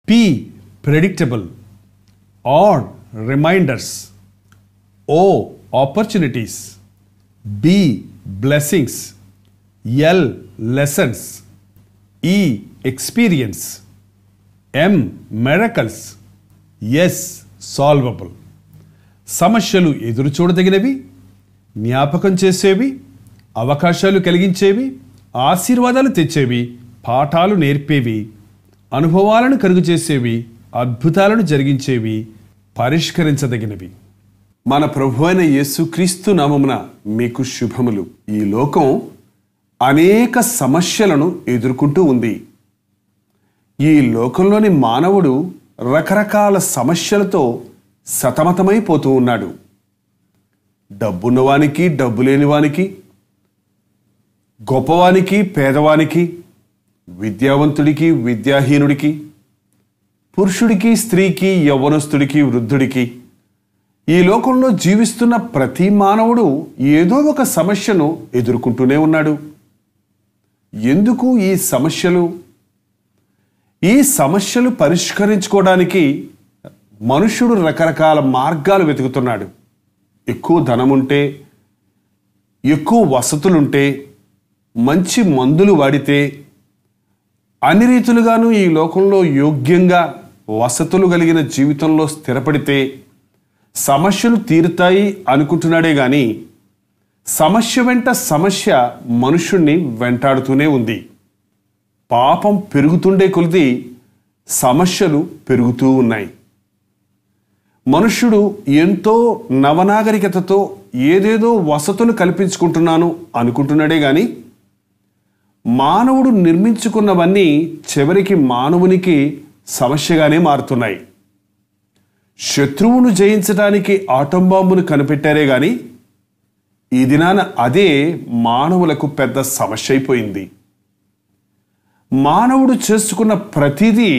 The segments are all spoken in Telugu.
P. Predictable. R. Reminders. O. Opportunities. B. Blessings. L. Lessons. E. Experience. M. Miracles. S. Solvable. సమస్యలు ఎదురు చూడదగినవి, జ్ఞాపకం చేసేవి, అవకాశాలు కలిగించేవి, ఆశీర్వాదాలు తెచ్చేవి, పాఠాలు నేర్పేవి, అనుభవాలను కలుగు చేసేవి, అద్భుతాలను జరిగించేవి, పరిష్కరించదగినవి. మన ప్రభువైన యేసుక్రీస్తు నామమున మీకు శుభములు. ఈ లోకం అనేక సమస్యలను ఎదుర్కొంటూ ఉంది. ఈ లోకంలోని మానవుడు రకరకాల సమస్యలతో సతమతమైపోతూ ఉన్నాడు. డబ్బున్నవానికి, డబ్బు లేనివానికి, గొప్పవానికి, పేదవానికి, విద్యావంతుడికి, విద్యాహీనుడికి, పురుషుడికి, స్త్రీకి, యవ్వనస్తుడికి, వృద్ధుడికి, ఈ లోకంలో జీవిస్తున్న ప్రతి మానవుడు ఏదో ఒక సమస్యను ఎదుర్కొంటూనే ఉన్నాడు. ఎందుకు ఈ సమస్యలు? ఈ సమస్యలు పరిష్కరించుకోవడానికి మనుష్యుడు రకరకాల మార్గాలు వెతుకుతున్నాడు. ఎక్కువ ధనముంటే, ఎక్కువ వసతులుంటే, మంచి మందులు వాడితే, అన్ని రీతులుగాను ఈ లోకంలో యోగ్యంగా వసతులు కలిగిన జీవితంలో స్థిరపడితే సమస్యలు తీరుతాయి అనుకుంటున్నాడే గాని సమస్య వెంట సమస్య మనుష్యుణ్ణి వెంటాడుతూనే ఉంది. పాపం పెరుగుతుండే కొలది సమస్యలు పెరుగుతూ ఉన్నాయి. మనుష్యుడు ఎంతో నవనాగరికతతో ఏదేదో వసతులు కల్పించుకుంటున్నాను అనుకుంటున్నాడే గాని మానవుడు నిర్మించుకున్నవన్నీ చివరికి మానవునికి సమస్యగానే మారుతున్నాయి. శత్రువును జయించడానికి ఆటం బాంబును కనిపెట్టారే గాని ఈ దినాన అదే మానవులకు పెద్ద సమస్య అయిపోయింది. మానవుడు చేసుకున్న ప్రతిదీ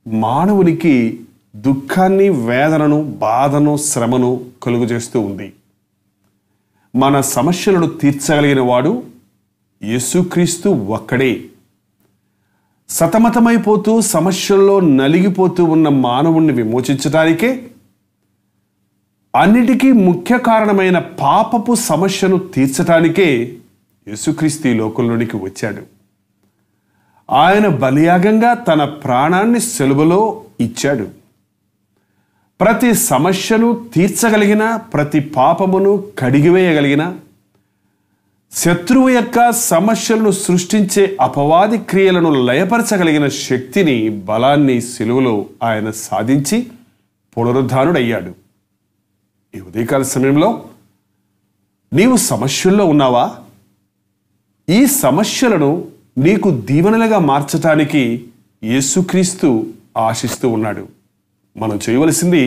మానవునికి దుఃఖాన్ని, వేదనను, బాధను, శ్రమను కలుగజేస్తూ ఉంది. మన సమస్యలను తీర్చగలిగిన వాడు యేసుక్రీస్తు ఒక్కడే. సతమతమైపోతూ సమస్యల్లో నలిగిపోతూ ఉన్న మానవుణ్ణి విమోచించడానికే, అన్నిటికీ ముఖ్య కారణమైన పాపపు సమస్యను తీర్చడానికే యేసుక్రీస్తు ఈ లోకంలోనికి వచ్చాడు. ఆయన బలియాగంగా తన ప్రాణాన్ని సిలువలో ఇచ్చాడు. ప్రతి సమస్యను తీర్చగలిగిన, ప్రతి పాపమును కడిగివేయగలిగిన, శత్రువు యొక్క సమస్యలను సృష్టించే అపవాది క్రియలను లయపరచగలిగిన శక్తిని, బలాన్ని సిలువలో ఆయన సాధించి పునరుద్ధానుడయ్యాడు. ఈ ఉదయకాల సమయంలో నీవు సమస్యల్లో ఉన్నావా? ఈ సమస్యలను నీకు దీవెనలుగా మార్చటానికి యేసుక్రీస్తు ఆశిస్తూ ఉన్నాడు. మనం చేయవలసింది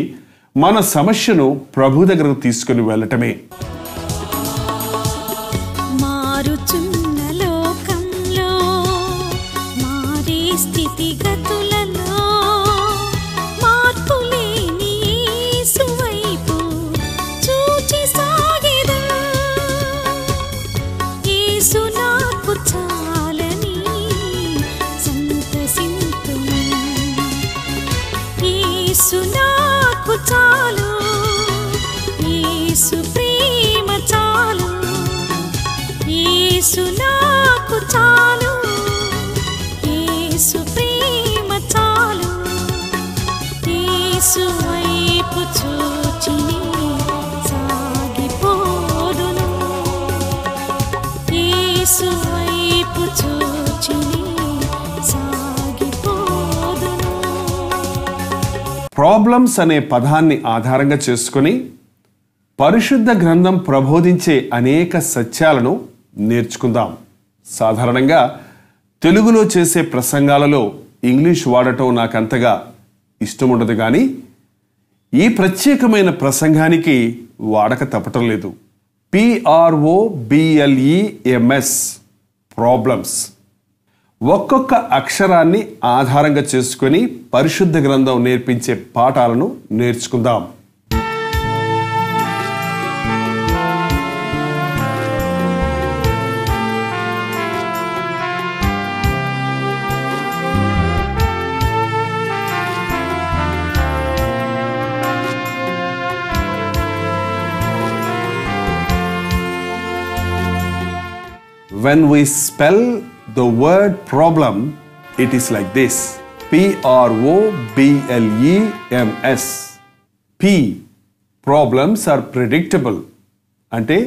మన సమస్యను ప్రభు దగ్గరకు తీసుకుని వెళ్ళటమే. మారుచున్న లోకంలో, మారే స్థితిగతులలో మార్పులేని యేసు వైపు చూచి సాగెదా. యేసు నాకు చాలని సంతసింతును. యేసు నాకు చాలు, యేసు ప్రేమ చాలు, యేసు నాకు చాలు, యేసు ప్రేమ చాలు. యేసు వైపు చూచి సాగిపోదును. యేసు వైపు చూచి సాగిపోదును. ప్రాబ్లమ్స్ అనే పదాన్ని ఆధారంగా చేసుకొని పరిశుద్ధ గ్రంథం ప్రబోధించే అనేక సత్యాలను నేర్చుకుందాం. సాధారణంగా తెలుగులో చేసే ప్రసంగాలలో ఇంగ్లీష్ వాడటం నాకంతగా ఇష్టం ఉండదు, కానీ ఈ ప్రత్యేకమైన ప్రసంగానికి వాడక తప్పటం లేదు. PROBLEMS, problems. ఒక్కొక్క అక్షరాన్ని ఆధారంగా చేసుకొని పరిశుద్ధ గ్రంథం నేర్పించే పాఠాలను నేర్చుకుందాం. when we spell the word problem, it is like this: P-R-O-B-L-E-M-S. P, problems are predictable, అంటే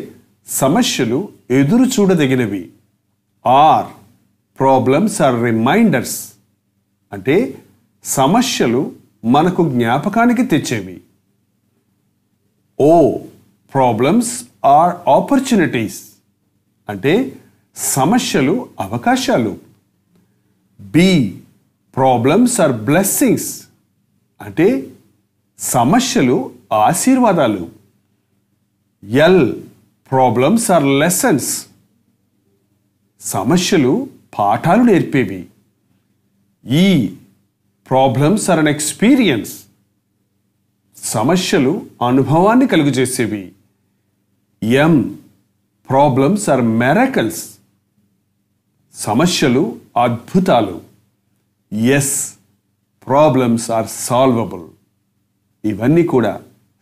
సమస్యలు ఎదురు చూడదగినవి. R, problems are reminders, అంటే సమస్యలు మనకు జ్ఞాపకానికి తెచ్చేవి. O, problems are opportunities, అంటే సమస్యలు అవకాశాలు. B, problems are blessings, అంటే సమస్యలు ఆశీర్వాదాలు. L, problems are lessons, సమస్యలు పాఠాలు నేర్పేవి. E, problems are an experience, సమస్యలు అనుభవాన్ని కలుగజేసేవి. M, problems are miracles, సమస్యలు అద్భుతాలు. S, problems are solvable, ఇవన్నీ కూడా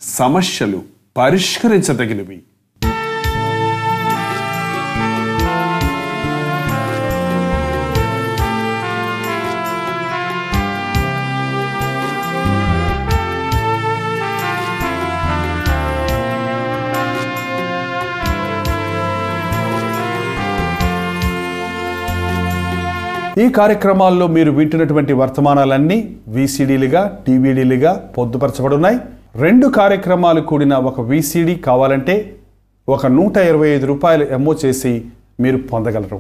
సమస్యలు పరిష్కరించదగినవి. ఈ కార్యక్రమాల్లో మీరు వింటున్నటువంటి వర్తమానాలన్నీ VCDలుగా DVDలుగా పొందుపరచబడున్నాయి. 2 కార్యక్రమాలు కూడిన ఒక VCD కావాలంటే ఒక 125 రూపాయలు ఎమ్మో చేసి మీరు పొందగలరు.